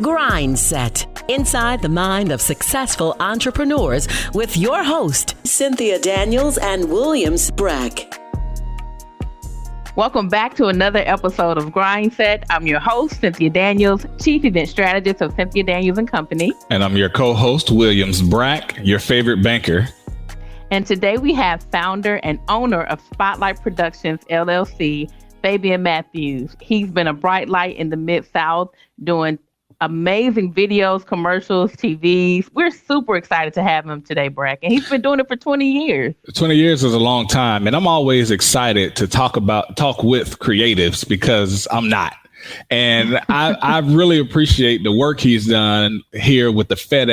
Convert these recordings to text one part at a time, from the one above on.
GRINDSET, inside the mind of successful entrepreneurs with your host, Cynthia Daniels and Williams Brack. Welcome back to another episode of GRINDSET. I'm your host, Cynthia Daniels, Chief Event Strategist of Cynthia Daniels and Company. And I'm your co-host, Williams Brack, your favorite banker. And today we have founder and owner of Spotlight Productions, LLC, Fabian Matthews. He's been a bright light in the Mid-South doing amazing videos, commercials, TVs. We're super excited to have him today, Brack. And he's been doing it for 20 years. 20 years is a long time. And I'm always excited to talk with creatives because I'm not. And I really appreciate the work he's done here with the Fed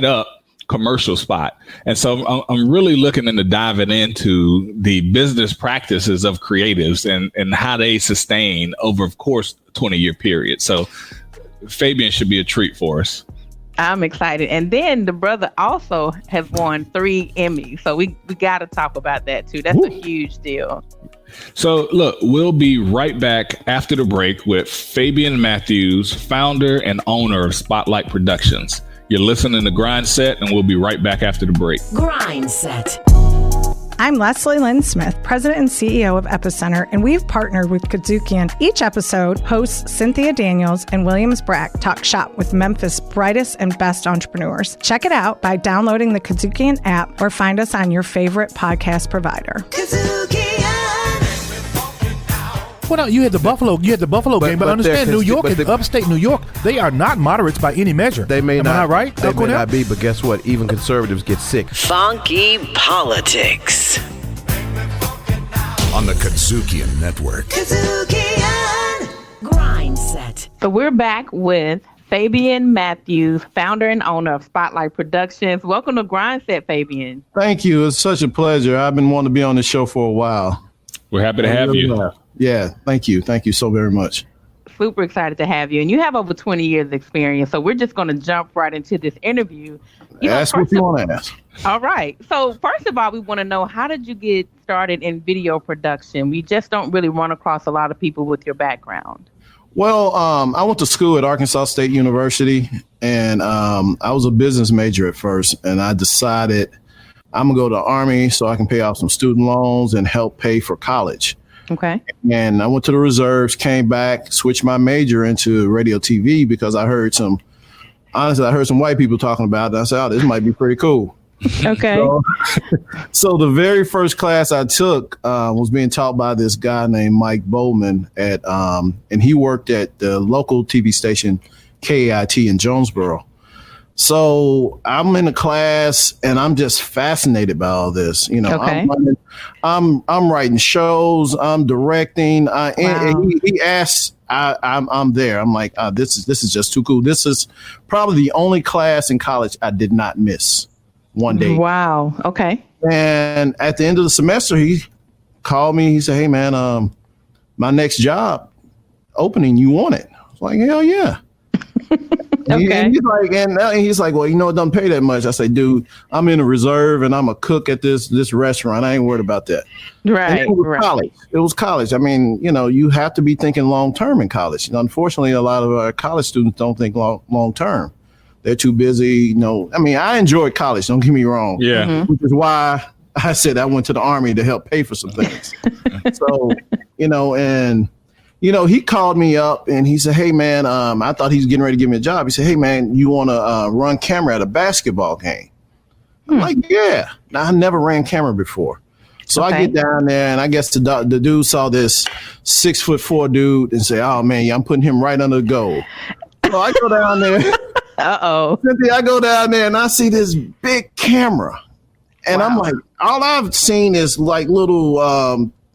Up commercial spot. And so I'm really looking into diving into the business practices of creatives and how they sustain over, of course, a 20-year period. So Fabian should be a treat for us. I'm excited. And then the brother also has won 3 Emmys. So we got to talk about that too. That's a huge deal. So look, we'll be right back after the break with Fabian Matthews, founder and owner of Spotlight Productions. You're listening to GRINDSET, and we'll be right back after the break. GRINDSET. I'm Leslie Lynn Smith, President and CEO of Epicenter, and we've partnered with KUDZUKIAN. Each episode, hosts Cynthia Daniels and Williams Brack talk shop with Memphis' brightest and best entrepreneurs. Check it out by downloading the KUDZUKIAN app or find us on your favorite podcast provider. Well, no, you had the Buffalo game, but understand New York and upstate New York, they are not moderates by any measure. They may Am not, I right? They may not be, but guess what? Even conservatives get sick. Funky politics. On the KUDZUKIAN Network. GRINDSET. So we're back with Fabian Matthews, founder and owner of Spotlight Productions. Welcome to GRINDSET, Fabian. Thank you. It's such a pleasure. I've been wanting to be on the show for a while. We're happy to have you. Yeah, thank you. Thank you so very much. Super excited to have you. And you have over 20 years experience. So we're just going to jump right into this interview. Ask what you want to ask. All right. So first of all, we want to know, how did you get started in video production? We just don't really run across a lot of people with your background. Well, I went to school at Arkansas State University, and I was a business major at first, and I decided I'm going to go to the Army so I can pay off some student loans and help pay for college. Okay. And I went to the reserves, came back, switched my major into radio TV because I heard some white people talking about it. I said, oh, this might be pretty cool. Okay. So the very first class I took was being taught by this guy named Mike Bowman and he worked at the local TV station KAIT in Jonesboro. So I'm in the class and I'm just fascinated by all this. You know, okay. I'm writing shows, I'm directing. And he asked, I'm there. I'm like, this is just too cool. This is probably the only class in college I did not miss one day. Wow. Okay. And at the end of the semester, he called me. He said, hey, man, my next job opening, you want it? I was like, hell yeah. Okay. And he's like, well, you know, it doesn't pay that much. I say, dude, I'm in a reserve and I'm a cook at this restaurant. I ain't worried about that. Right. And it was college. It was college. I mean, you know, you have to be thinking long term in college. And unfortunately, a lot of our college students don't think long term. They're too busy. You know, I mean, I enjoyed college. Don't get me wrong. Yeah. Mm-hmm. Which is why I said I went to the Army to help pay for some things. So, you know, and you know, he called me up and he said, hey, man, I thought he was getting ready to give me a job. He said, hey, man, you want to run camera at a basketball game? I'm like, yeah. Now, I never ran camera before. So I get down there and I guess the dude saw this 6'4" dude and say, oh, man, I'm putting him right under the goal. So I go down there. Uh-oh. Cynthia, I go down there and I see this big camera. And wow. I'm like, all I've seen is like little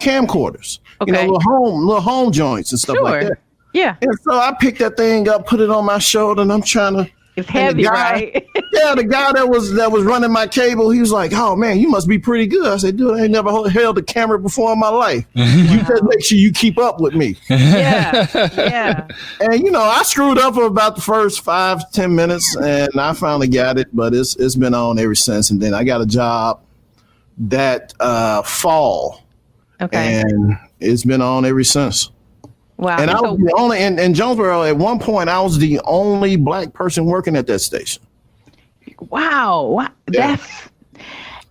camcorders. Okay. You know, little home joints and stuff like that. Yeah. And so I picked that thing up, put it on my shoulder, and I'm trying to. It's heavy, right? Yeah, the guy that was running my cable, he was like, "Oh man, you must be pretty good." I said, "Dude, I ain't never held a camera before in my life. You just make sure you keep up with me." Yeah. And you know, I screwed up for about the first 5-10 minutes, and I finally got it. But it's been on ever since. And then I got a job that fall. Okay. And it's been on ever since. Wow. And I was the only in Jonesboro at one point. I was the only black person working at that station. Wow. Yeah.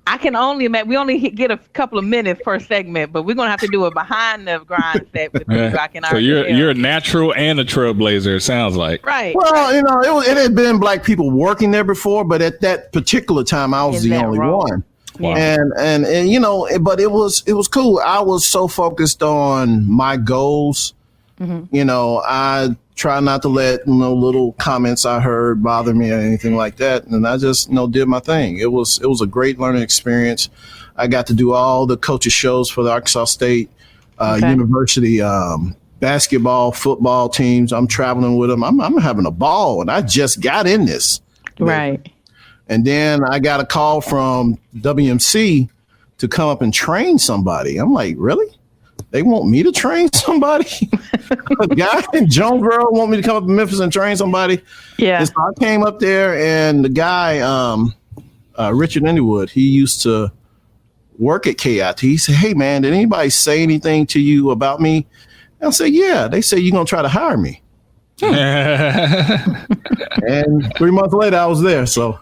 I can only imagine. We only get a couple of minutes per segment, but we're gonna have to do it behind the grind set with Rock and So you're a natural and a trailblazer. It sounds like. Right. Well, it had been black people working there before, but at that particular time, I was the only one. Wow. And but it was cool. I was so focused on my goals. Mm-hmm. I try not to let little comments I heard bother me or anything like that, and I just did my thing. It was a great learning experience. I got to do all the coaches shows for the Arkansas State University basketball, football teams. I'm traveling with them. I'm having a ball, and I just got in this. Right. And then I got a call from WMC to come up and train somebody. I'm like, really? They want me to train somebody? A guy in Jonesboro want me to come up to Memphis and train somebody? Yeah. And so I came up there, and the guy, Richard Underwood, he used to work at KIT. He said, hey, man, did anybody say anything to you about me? And I said, yeah. They said, you're going to try to hire me. And 3 months later, I was there. So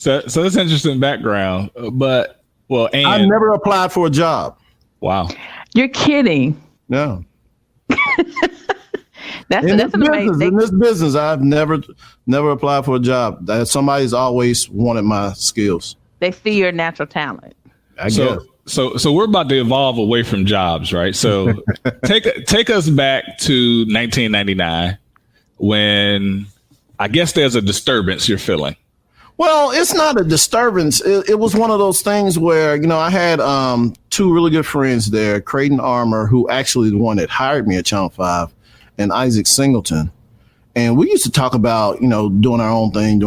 it's interesting background. But, and I never applied for a job. Wow. You're kidding. No. That's amazing. In this business, I've never applied for a job. Somebody's always wanted my skills. They see your natural talent. I guess. So we're about to evolve away from jobs, right? So take us back to 1999 when I guess there's a disturbance you're feeling. Well, it's not a disturbance. It was one of those things where, I had two really good friends there, Creighton Armour, who actually the one that hired me at Channel 5, and Isaac Singleton. And we used to talk about, doing our own thing.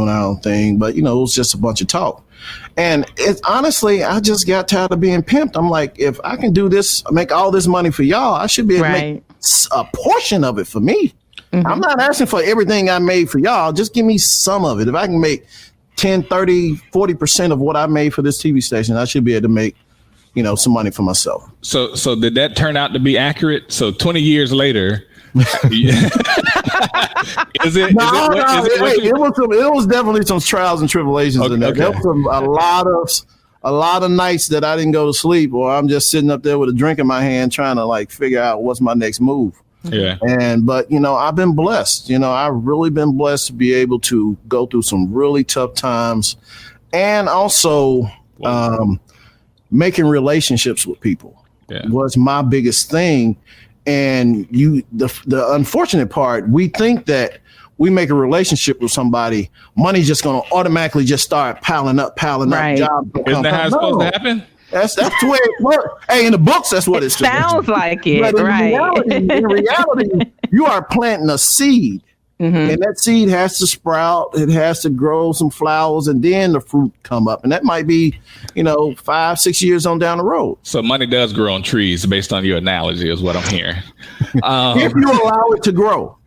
But, it was just a bunch of talk. And honestly, I just got tired of being pimped. I'm like, if I can do this, make all this money for y'all, I should be able to make a portion of it for me. Mm-hmm. I'm not asking for everything I made for y'all. Just give me some of it. If I can make 10, 30, 40% of what I made for this TV station, I should be able to make, some money for myself. So did that turn out to be accurate? So 20 years later, it was definitely some trials and tribulations in there. There was a lot of nights that I didn't go to sleep, or I'm just sitting up there with a drink in my hand trying to figure out what's my next move. Yeah. But I've been blessed. I've really been blessed to be able to go through some really tough times, and also making relationships with people was my biggest thing. And the unfortunate part, we think that we make a relationship with somebody, money's just going to automatically just start piling up. Jobs Isn't that how it's supposed to happen? That's the way it works. Hey, in the books, that's what it sounds like it. But right. In reality, you are planting a seed. Mm-hmm. And that seed has to sprout. It has to grow some flowers, and then the fruit come up. And that might be, 5-6 years on down the road. So money does grow on trees, based on your analogy, is what I'm hearing. If you allow it to grow.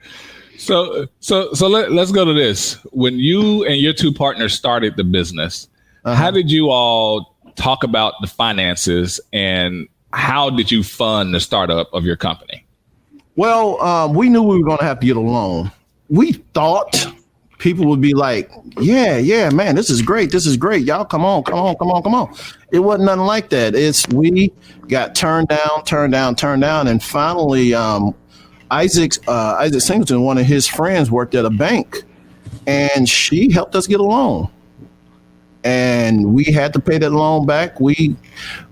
So let's go to this. When you and your two partners started the business, how did you all talk about the finances, and how did you fund the startup of your company? Well, we knew we were going to have to get a loan. We thought people would be like, yeah, man, this is great. Y'all come on. It wasn't nothing like that. We got turned down. And finally, Isaac Singleton, one of his friends, worked at a bank, and she helped us get a loan. And we had to pay that loan back. We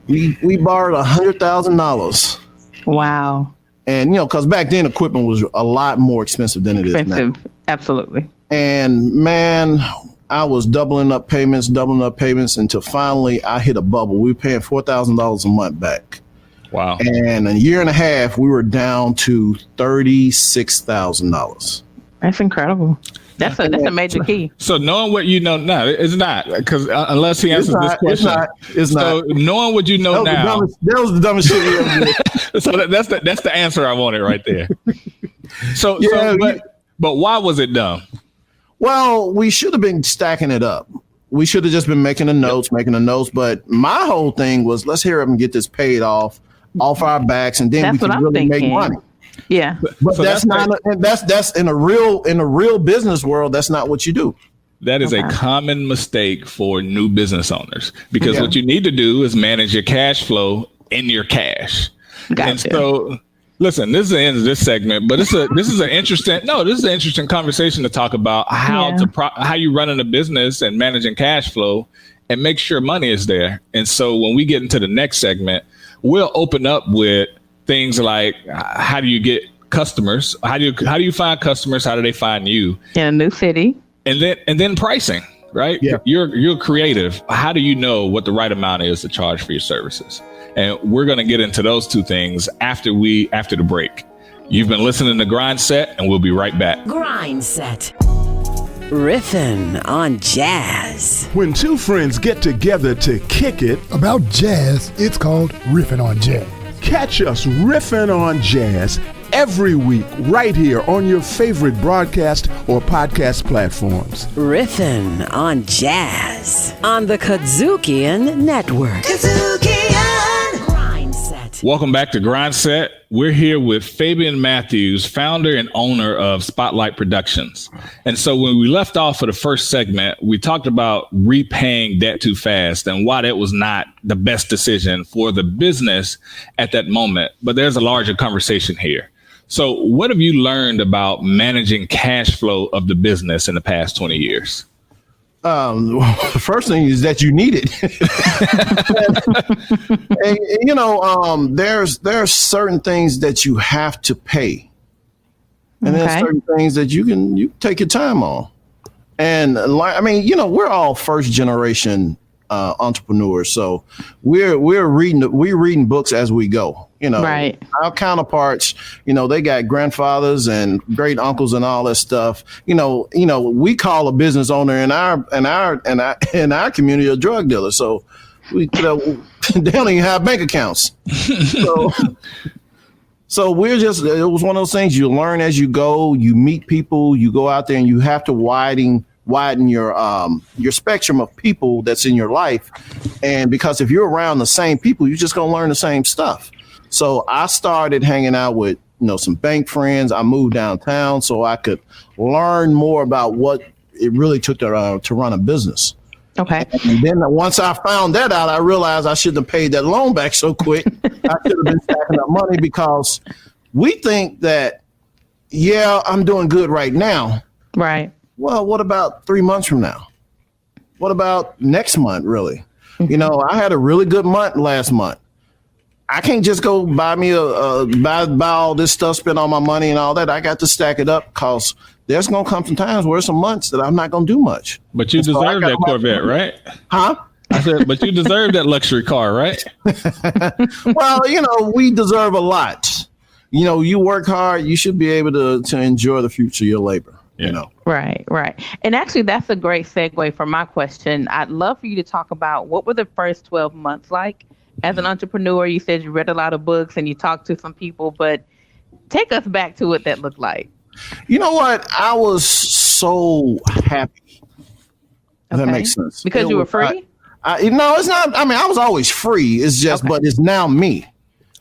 borrowed $100,000. Wow. And, because back then equipment was a lot more expensive than it is now. Absolutely. And man, I was doubling up payments until finally I hit a bubble. We were paying $4,000 a month back. Wow. And a year and a half, we were down to $36,000. That's incredible. That's a major key. So knowing what you know now, it's not, because unless he answers this question, it's not. Knowing what you know now, that was the dumbest shit we ever did. So that's the answer I wanted right there. But why was it dumb? Well, we should have been stacking it up. We should have just been making the notes. But my whole thing was, let's hurry up and get this paid off our backs, and then we can really make money. Yeah. But so that's in a real business world, that's not what you do. That is a common mistake for new business owners, because what you need to do is manage your cash flow in your cash. Gotcha. And so, listen, this is the end of this segment, but this is an interesting conversation to talk about how you running a business and managing cash flow and make sure money is there. And so when we get into the next segment, we'll open up with things like how do you get customers? How do you find customers? How do they find you in a new city? And then pricing, right? Yeah. You're creative. How do you know what the right amount is to charge for your services? And we're going to get into those two things after the break. You've been listening to GRINDSET, and we'll be right back. GRINDSET. Riffin' on jazz. When two friends get together to kick it about jazz, it's called Riffin' on Jazz. Catch us riffing on jazz every week right here on your favorite broadcast or podcast platforms. Riffin' on jazz on the KUDZUKIAN Network. GRINDSET. Welcome back to GRINDSET. We're here with Fabian Matthews, founder and owner of Spotlight Productions. And so when we left off for the first segment, we talked about repaying debt too fast and why that was not the best decision for the business at that moment. But there's a larger conversation here. So what have you learned about managing cash flow of the business in the past 20 years? The first thing is that you need it. And, there's certain things that you have to pay. And there's certain things that you take your time on. And we're all first generation entrepreneurs. So we're reading books as we go. Right. Our counterparts, they got grandfathers and great uncles and all that stuff. We call a business owner in our community a drug dealer. So they don't even have bank accounts. So it was one of those things you learn as you go. You meet people, you go out there, and you have to widen your spectrum of people that's in your life. And because if you're around the same people, you're just going to learn the same stuff. So I started hanging out with, some bank friends. I moved downtown so I could learn more about what it really took to run a business. Okay. And then once I found that out, I realized I shouldn't have paid that loan back so quick. I should have been stacking up money, because we think that, I'm doing good right now. Right. Well, what about 3 months from now? What about next month, really? Mm-hmm. I had a really good month last month. I can't just go buy me buy all this stuff, spend all my money and all that. I got to stack it up, because there's going to come some times where some months that I'm not going to do much. But you deserve that Corvette, right? Huh? I said, but you deserve that luxury car, right? Well, we deserve a lot. You work hard, you should be able to enjoy the fruits of your labor. Yeah. Right. And actually, that's a great segue for my question. I'd love for you to talk about what were the first 12 months like as an entrepreneur. You said you read a lot of books and you talked to some people, but take us back to what that looked like. You know what? I was so happy. If that makes sense. Because you were free? No, it's not. I mean, I was always free. It's just, but it's now me.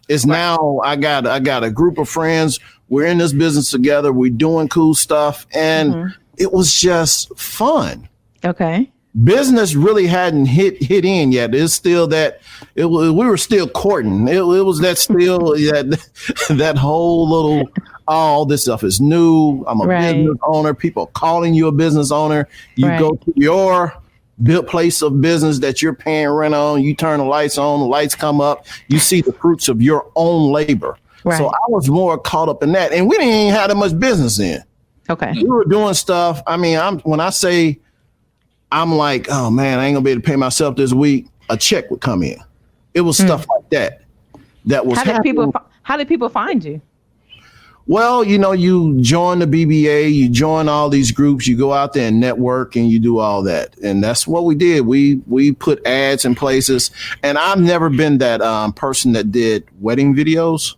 It's now I got a group of friends. We're in this business together. We're doing cool stuff. And it was just fun. Okay. Business really hadn't hit in yet. It's still that we were still courting. It was that still that whole little, all this stuff is new. I'm a business owner. People are calling you a business owner. You go to your place of business that you're paying rent on. You turn the lights on, the lights come up. You see the fruits of your own labor. Right. So I was more caught up in that. And we didn't even have that much business in. Okay. We were doing stuff. I mean, when I say I'm like, oh man, I ain't gonna be able to pay myself this week, a check would come in. It was stuff like that. That was happening. How did people find you? Well, you join the BBA, you join all these groups, you go out there and network and you do all that. And that's what we did. We put ads in places. And I've never been that person that did wedding videos.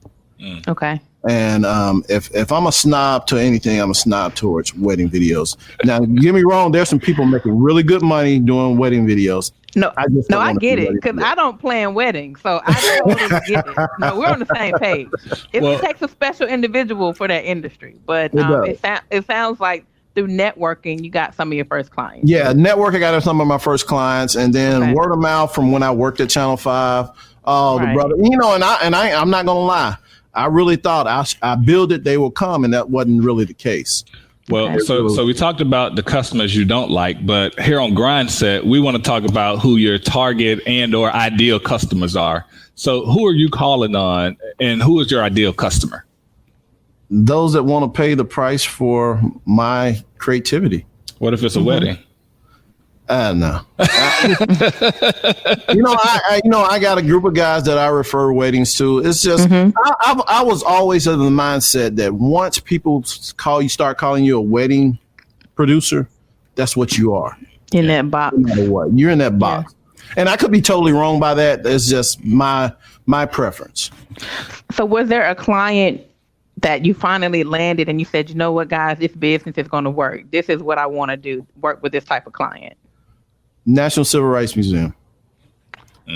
Okay. And if I'm a snob to anything, I'm a snob towards wedding videos. Now, get me wrong, there's some people making really good money doing wedding videos. No, I just I get it because I don't plan weddings, so I totally get it. No, we're on the same page. It takes a special individual for that industry, but it sounds like through networking, you got some of your first clients. Yeah, networking got some of my first clients, and then word of mouth from when I worked at Channel 5. The brother, and I'm not gonna lie. I really thought I build it, they will come, and that wasn't really the case. Well, so we talked about the customers you don't like, but here on GRINDSET, we want to talk about who your target and or ideal customers are. So who are you calling on, and who is your ideal customer? Those that want to pay the price for my creativity. What if it's a wedding? No. I got a group of guys that I refer weddings to. It's just, I was always of the mindset that once people start calling you a wedding producer, that's what you are. In that box. No matter what, you're in that box. Yeah. And I could be totally wrong by that. It's just my preference. So was there a client that you finally landed and you said, you know what, guys, this business is going to work. This is what I want to do, work with this type of client? National Civil Rights Museum.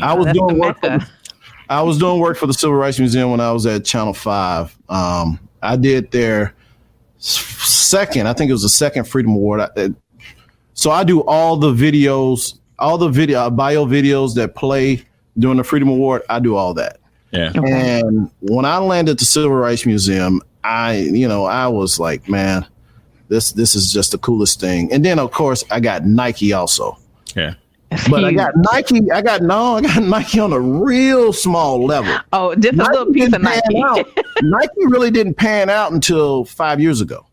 I was doing work for the Civil Rights Museum when I was at Channel 5. I did their second, I think it was the second Freedom Award. So I do all the videos, bio videos that play during the Freedom Award. I do all that. Yeah. Okay. And when I landed at the Civil Rights Museum, I was like, man, this is just the coolest thing. And then of course I got Nike also. Yeah. But I got Nike on a real small level. Oh, just a little piece of Nike. Nike really didn't pan out until 5 years ago.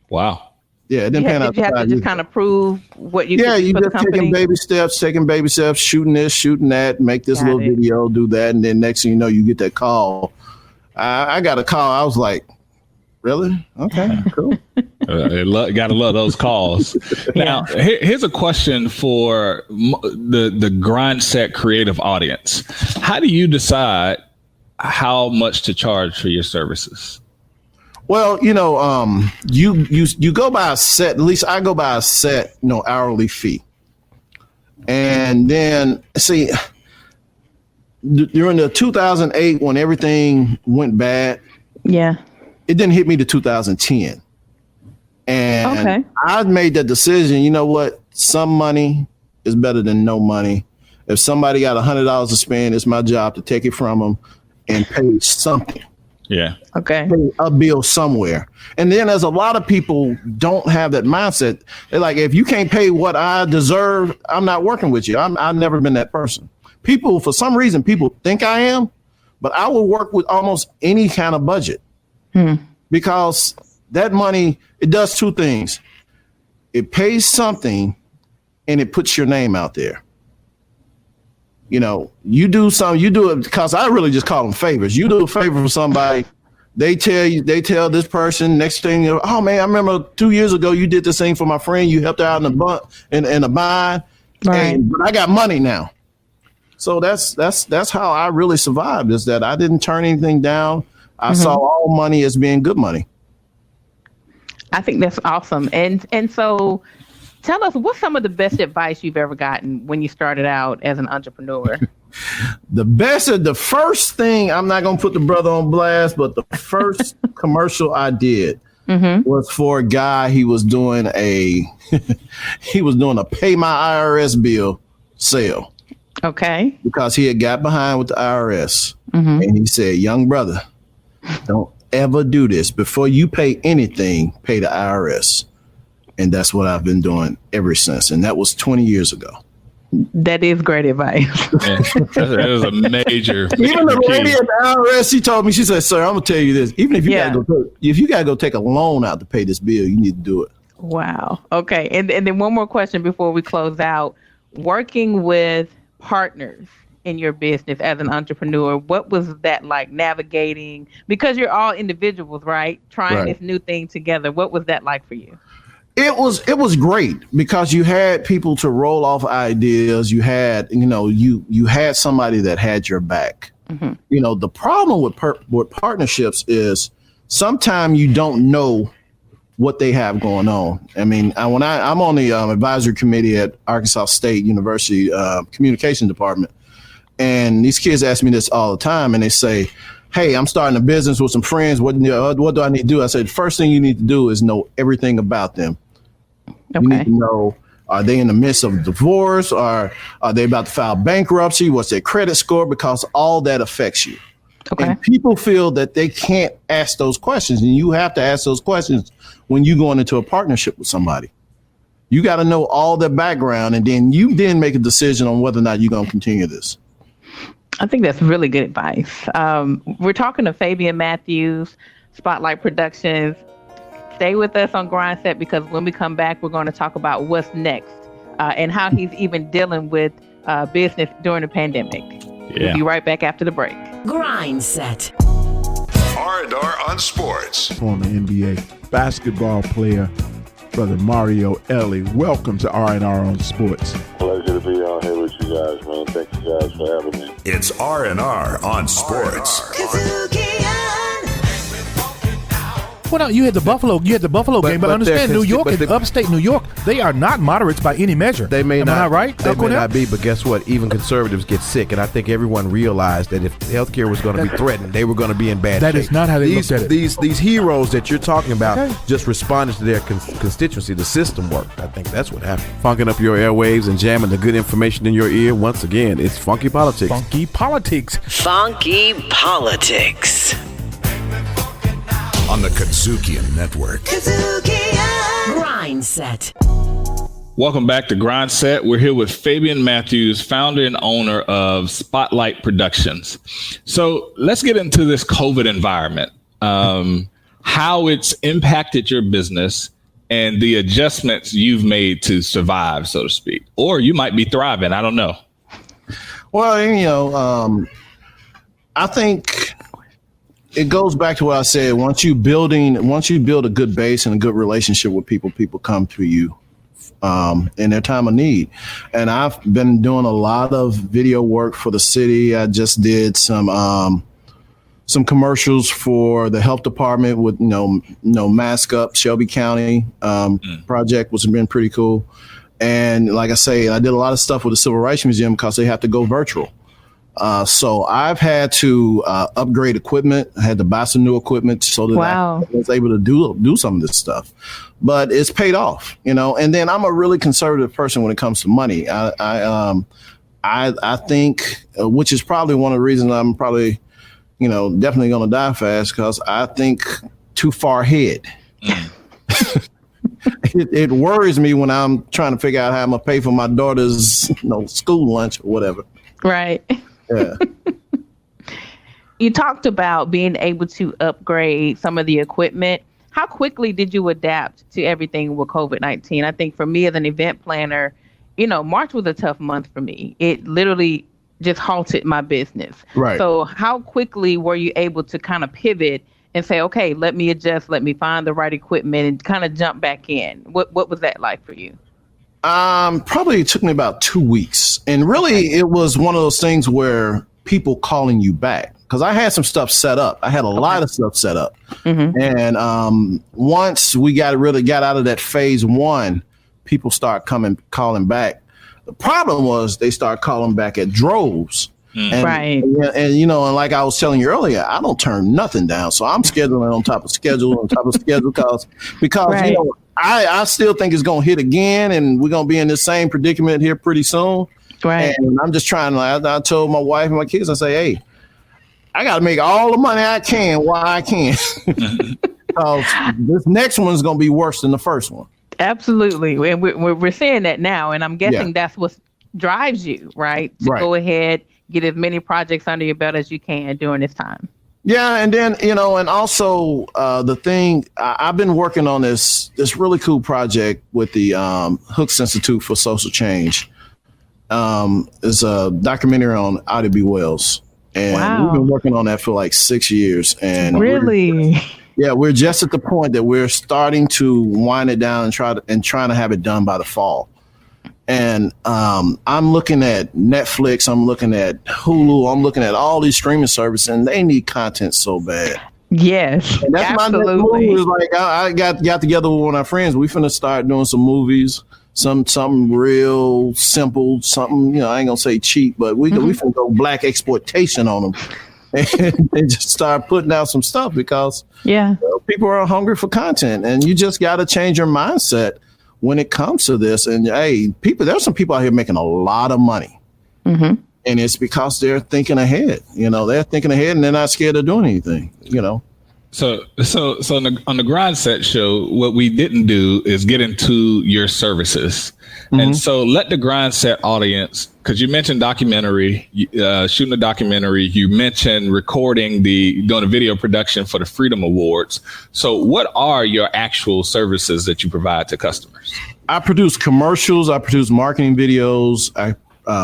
Wow. Yeah, it didn't pan out. Did you have to just kind of prove what you could do for the company? taking baby steps, shooting this, shooting that, make this little video, do that, and then next thing you know, you get that call. I got a call. I was like, really? Okay, cool. Gotta love those calls. Now, here's a question for the GRINDSET creative audience. How do you decide how much to charge for your services? Well, you go by a set. At least I go by a set, hourly fee. And then see, during the 2008 when everything went bad, it didn't hit me to 2010. And I made that decision. You know what? Some money is better than no money. If somebody got $100 to spend, it's my job to take it from them and pay something. Yeah. Okay. Pay a bill somewhere. And then there's a lot of people don't have that mindset. They're like, if you can't pay what I deserve, I'm not working with you. I've never been that person. People, for some reason, people think I am, but I will work with almost any kind of budget. Because that money, it does two things. It pays something and it puts your name out there. You do it because I really just call them favors. You do a favor for somebody, they tell this person, next thing, oh man, I remember 2 years ago you did this thing for my friend. You helped her out in a bind, but I got money now. So that's how I really survived, is that I didn't turn anything down. I saw all money as being good money. I think that's awesome. And so tell us, what's some of the best advice you've ever gotten when you started out as an entrepreneur? The first thing, I'm not going to put the brother on blast, but the first commercial I did was for a guy. He was doing a pay my IRS bill sale. Okay. Because he had got behind with the IRS. And he said, young brother, don't ever do this. Before you pay anything, pay the IRS. And that's what I've been doing ever since. And that was 20 years ago. That is great advice. That is a major Even the lady at the IRS, she told me, she said, sir, I'm going to tell you this. Even if you gotta go take a loan out to pay this bill, you need to do it. Wow. Okay. And then one more question before we close out. Working with partners in your business as an entrepreneur, what was that like, navigating? Because you're all individuals, right? Trying this new thing together. What was that like for you? It was great because you had people to roll off ideas. You had, you had somebody that had your back. The problem with partnerships is sometimes you don't know what they have going on. I mean, when I'm on the advisory committee at Arkansas State University communication department, and these kids ask me this all the time, and they say, hey, I'm starting a business with some friends. What do I need to do? I said, the first thing you need to do is know everything about them. Okay. You need to know, are they in the midst of divorce? Or are they about to file bankruptcy? What's their credit score? Because all that affects you. Okay. And people feel that they can't ask those questions. And you have to ask those questions when you're going into a partnership with somebody. You got to know all their background, and then you make a decision on whether or not you're going to continue this. I think that's really good advice. We're talking to Fabian Matthews, Spotlight Productions. Stay with us on GRINDSET, because when we come back, we're going to talk about what's next and how he's even dealing with business during the pandemic. Yeah. We'll be right back after the break. GRINDSET. R&R on Sports. Former NBA basketball player, Brother Mario Ellie. Welcome to R&R on Sports. Pleasure to be on here with you guys, man. Thank you guys for having me. It's R&R on Sports. Well, no, you had the Buffalo game, but understand New York and upstate New York, they are not moderates by any measure. They may not, right? They may not be, but guess what? Even conservatives get sick, and I think everyone realized that if healthcare was going to be threatened, they were going to be in bad shape. That is not how they looked at it. These heroes that you're talking about just responded to their constituency. The system worked. I think that's what happened. Funking up your airwaves and jamming the good information in your ear. Once again, it's Funky Politics. Funky Politics. Funky Politics. On the KUDZUKIAN Network. GRINDSET. Welcome back to GRINDSET. We're here with Fabian Matthews, founder and owner of Spotlight Productions. So let's get into this COVID environment, how it's impacted your business and the adjustments you've made to survive, so to speak. Or you might be thriving. I don't know. Well, I think it goes back to what I said. Once you build a good base and a good relationship with people, people come to you in their time of need. And I've been doing a lot of video work for the city. I just did some commercials for the health department with Mask Up Shelby County project, which has been pretty cool. And like I say, I did a lot of stuff with the Civil Rights Museum because they have to go virtual. So I've had to upgrade equipment. I had to buy some new equipment so that I was able to do some of this stuff. But it's paid off, And then I'm a really conservative person when it comes to money. I think, which is probably one of the reasons I'm probably, definitely going to die fast, because I think too far ahead. It worries me when I'm trying to figure out how I'm going to pay for my daughter's, school lunch or whatever. Right. Yeah. You talked about being able to upgrade some of the equipment. How quickly did you adapt to everything with COVID-19? I think for me as an event planner, March was a tough month for me. It literally just halted my business. Right. So how quickly were you able to kind of pivot and say, okay, let me adjust, let me find the right equipment and kind of jump back in? What was that like for you? Probably it took me about 2 weeks. And really, it was one of those things where people calling you back, because I had some stuff set up. I had a lot of stuff set up. Mm-hmm. And once we got out of that phase one, people start calling back. The problem was they start calling back at droves. And, right. And like I was telling you earlier, I don't turn nothing down. So I'm scheduling on top of schedule, because right. I still think it's going to hit again, and we're going to be in the same predicament here pretty soon. Right. And I'm just trying to, I told my wife and my kids, I say, hey, I got to make all the money I can while I can. Because this next one's going to be worse than the first one. Absolutely. And we're seeing that now. And I'm guessing that's what drives you, right? To go ahead, get as many projects under your belt as you can during this time. Yeah. And then, and also the thing, I've been working on this really cool project with the Hooks Institute for Social Change. It's a documentary on Ida B. Wells. And we've been working on that for like 6 years. And really? We're just at the point that we're starting to wind it down and trying to have it done by the fall. And I'm looking at Netflix, I'm looking at Hulu, I'm looking at all these streaming services, and they need content so bad. Yes, and that's absolutely. my next move. Is like I got together with one of our friends. We finna start doing some movies, something real simple, something, I ain't gonna say cheap, but we finna go black exploitation on them. And just start putting out some stuff because people are hungry for content, and you just got to change your mindset when it comes to this. And hey, there's some people out here making a lot of money, and it's because they're thinking ahead. They're thinking ahead, and they're not scared of doing anything. So on the GRINDSET show, what we didn't do is get into your services. And so let the GRINDSET audience, because you mentioned documentary, shooting a documentary, you mentioned doing a video production for the Freedom Awards. So what are your actual services that you provide to customers? I produce commercials. I produce marketing videos.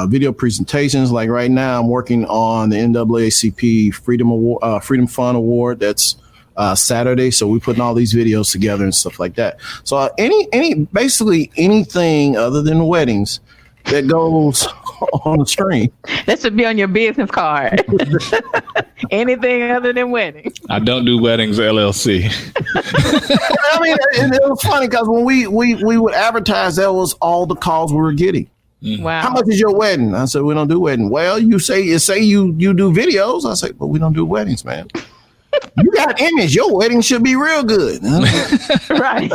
Video presentations. Like right now, I'm working on the NAACP Freedom Fund Award. That's Saturday. So we're putting all these videos together and stuff like that. So basically anything other than weddings that goes on the screen. That should be on your business card. Anything other than weddings. I don't do weddings, LLC. I mean, it was funny because when we would advertise, that was all the calls we were getting. Wow. How much is your wedding? I said, we don't do wedding. Well, you say you do videos. I say, but we don't do weddings, man. You got image. Your wedding should be real good. Right.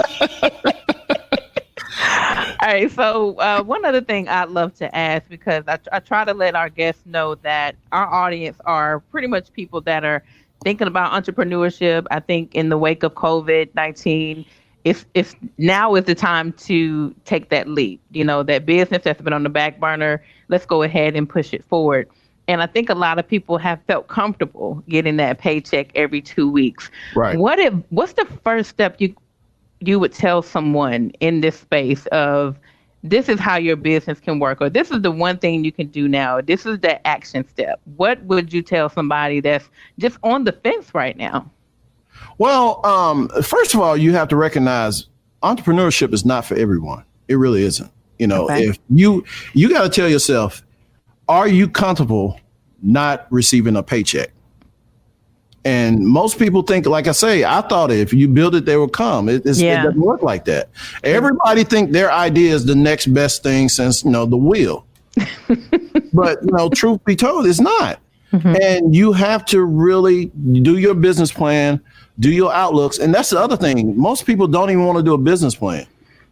All right. So one other thing I'd love to ask, because I try to let our guests know that our audience are pretty much people that are thinking about entrepreneurship. I think in the wake of COVID-19, if now is the time to take that leap, that business that's been on the back burner, let's go ahead and push it forward. And I think a lot of people have felt comfortable getting that paycheck every 2 weeks. Right. What's the first step you would tell someone in this space of, this is how your business can work, or this is the one thing you can do now, this is the action step? What would you tell somebody that's just on the fence right now? Well, first of all, you have to recognize entrepreneurship is not for everyone. It really isn't. If you got to tell yourself, are you comfortable not receiving a paycheck? And most people think, like I say, I thought if you build it, they will come. It doesn't work like that. Everybody think their idea is the next best thing since, the wheel. But, truth be told, it's not. And you have to really do your business plan, do your outlooks. And that's the other thing. Most people don't even want to do a business plan.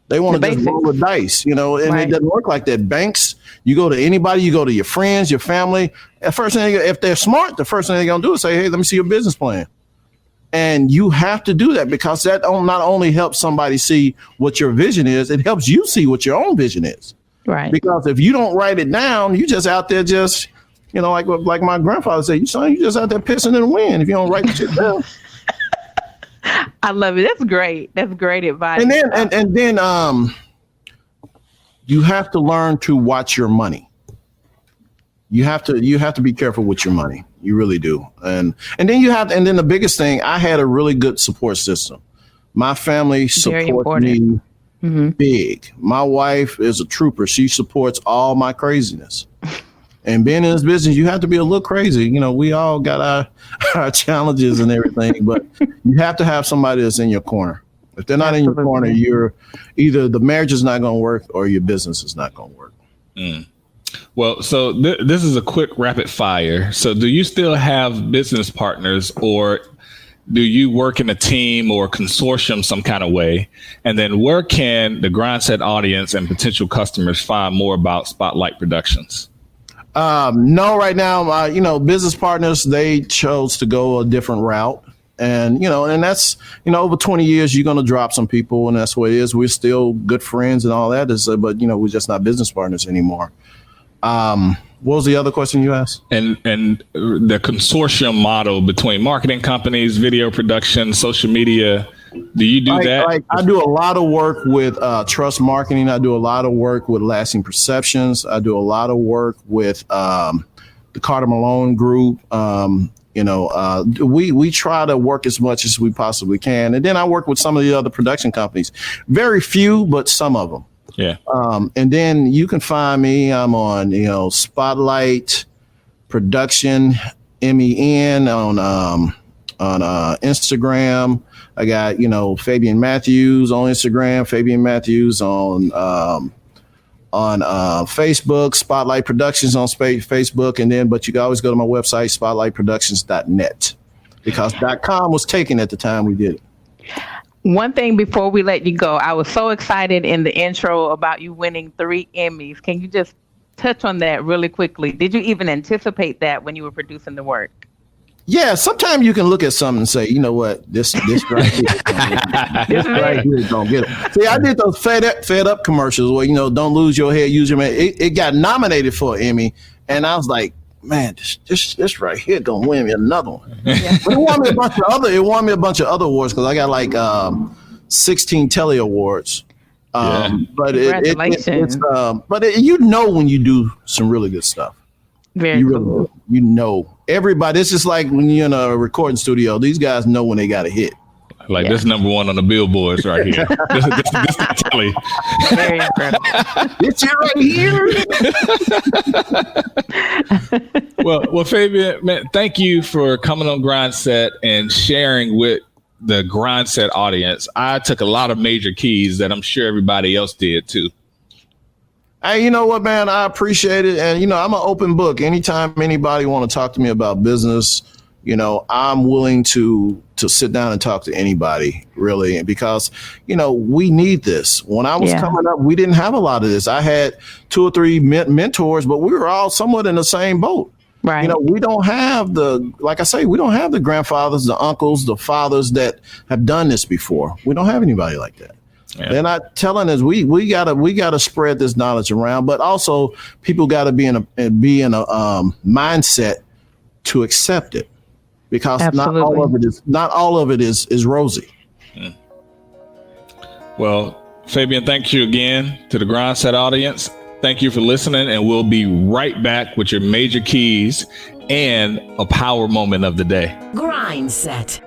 They want to just roll the dice, and It doesn't work like that. Banks, you go to anybody, you go to your friends, your family. First thing, if they're smart, the first thing they're going to do is say, hey, let me see your business plan. And you have to do that, because that not only helps somebody see what your vision is, it helps you see what your own vision is. Right. Because if you don't write it down, you just out there just, like my grandfather said, you just out there pissing in the wind if you don't write the shit down. I love it. That's great. That's great advice. And then you have to learn to watch your money. You have to be careful with your money. You really do. And then the biggest thing, I had a really good support system. My family supports me big. My wife is a trooper. She supports all my craziness. And being in this business, you have to be a little crazy. We all got our challenges and everything, but you have to have somebody that's in your corner. If they're not in your corner, you're either the marriage is not going to work or your business is not going to work. Well, so this is a quick rapid fire. So do you still have business partners, or do you work in a team or consortium some kind of way? And then where can the GRINDSET audience and potential customers find more about Spotlight Productions? No, right now, business partners, they chose to go a different route. And, and that's, over 20 years, you're going to drop some people, and that's what it is. We're still good friends and all that, but, we're just not business partners anymore. What was the other question you asked? And the consortium model between marketing companies, video production, social media. Do you do that? I do a lot of work with trust marketing. I do a lot of work with lasting perceptions. I do a lot of work with the Carter Malone Group. We try to work as much as we possibly can. And then I work with some of the other production companies. Very few, but some of them. Yeah. And then you can find me. I'm on, Spotlight Production, MEN on Instagram. I got, Fabian Matthews on Instagram, Fabian Matthews on Facebook, Spotlight Productions on Facebook. But you can always go to my website, spotlightproductions.net, because .com was taken at the time we did it. One thing before we let you go, I was so excited in the intro about you winning 3 Emmys. Can you just touch on that really quickly? Did you even anticipate that when you were producing the work? Yeah, sometimes you can look at something and say, you know what, this right here is gonna get it. See, I did those fed up commercials where, don't lose your head, use your man. It got nominated for an Emmy, and I was like, man, this right here gonna win me another one. Yeah. But it won me a bunch of other awards, because I got like 16 Telly Awards. But congratulations. But when you do some really good stuff. Very cool. Everybody. It's just like when you're in a recording studio. These guys know when they got a hit. Like this number 1 on the billboards right here. this is Telly. Very incredible. It's right here. Well, Fabian, man, thank you for coming on GRINDSET and sharing with the GRINDSET audience. I took a lot of major keys that I'm sure everybody else did too. Hey, you know what, man? I appreciate it. And, I'm an open book. Anytime anybody want to talk to me about business, I'm willing to sit down and talk to anybody, really, because, we need this. When I was coming up, we didn't have a lot of this. I had 2 or 3 mentors, but we were all somewhat in the same boat. Right. We don't have we don't have the grandfathers, the uncles, the fathers that have done this before. We don't have anybody like that. Yeah. They're not telling us we gotta spread this knowledge around, but also people gotta be in a mindset to accept it, because Absolutely. not all of it is rosy. Well, Fabian, thank you again to the GRINDSET audience. Thank you for listening, and we'll be right back with your major keys and a power moment of the day. GRINDSET.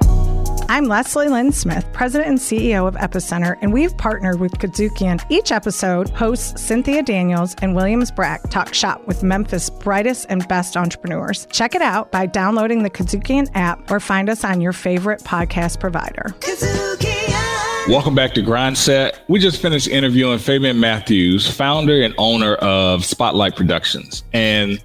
I'm Leslie Lynn Smith, President and CEO of Epicenter, and we've partnered with KUDZUKIAN. Each episode, hosts Cynthia Daniels and Williams Brack talk shop with Memphis' brightest and best entrepreneurs. Check it out by downloading the KUDZUKIAN app or find us on your favorite podcast provider. Welcome back to GRINDSET. We just finished interviewing Fabian Matthews, founder and owner of Spotlight Productions. And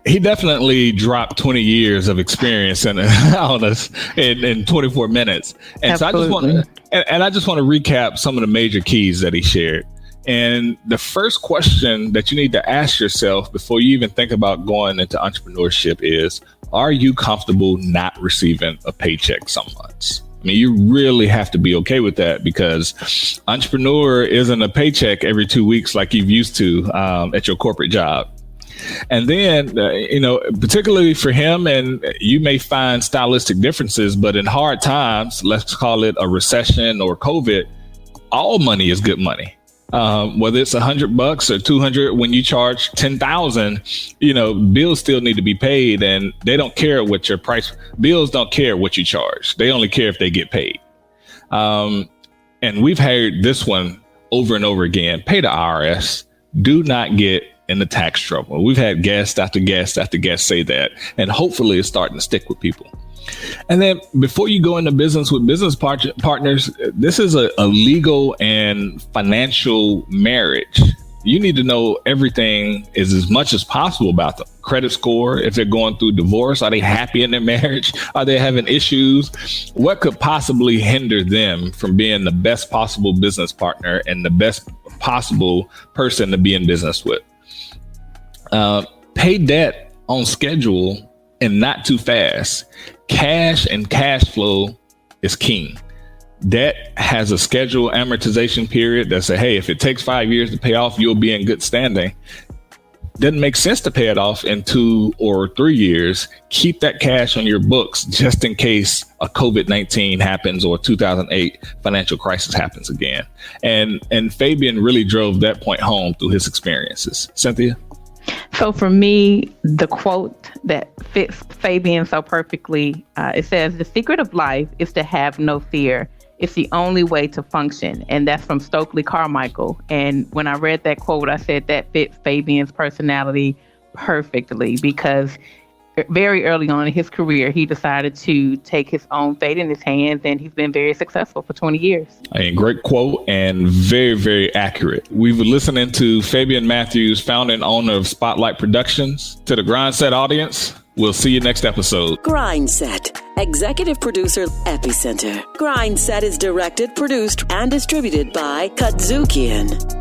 he definitely dropped 20 years of experience on us in 24 minutes. And Absolutely. I just want to recap some of the major keys that he shared. And the first question that you need to ask yourself before you even think about going into entrepreneurship is, are you comfortable not receiving a paycheck some months? I mean, you really have to be okay with that, because entrepreneur isn't a paycheck every 2 weeks like you've used to at your corporate job. And then, particularly for him, and you may find stylistic differences, but in hard times, let's call it a recession or COVID, all money is good money. Whether it's $100 or 200, when you charge 10,000, bills still need to be paid, and they don't care what your price. Bills don't care what you charge. They only care if they get paid. And we've heard this one over and over again. Pay the IRS. Do not get in the tax trouble. We've had guest after guest after guest say that, and hopefully it's starting to stick with people. And then before you go into business with business partners, this is a legal and financial marriage. You need to know everything is as much as possible about them. Credit score, if they're going through divorce, are they happy in their marriage? Are they having issues? What could possibly hinder them from being the best possible business partner and the best possible person to be in business with? Pay debt on schedule and not too fast. Cash and cash flow is king. Debt has a scheduled amortization period that say, hey, if it takes 5 years to pay off, you'll be in good standing. Doesn't make sense to pay it off in 2 or 3 years. Keep that cash on your books just in case a COVID-19 happens or 2008 financial crisis happens again. And Fabian really drove that point home through his experiences. Cynthia? So for me, the quote that fits Fabian so perfectly, it says, the secret of life is to have no fear. It's the only way to function. And that's from Stokely Carmichael. And when I read that quote, I said that fits Fabian's personality perfectly, because very early on in his career, he decided to take his own fate in his hands, and he's been very successful for 20 years. A great quote and very, very accurate. We've been listening to Fabian Matthews, founder and owner of Spotlight Productions. To the GRINDSET audience, we'll see you next episode. GRINDSET. Executive producer Epicenter. GRINDSET is directed, produced, and distributed by KUDZUKIAN.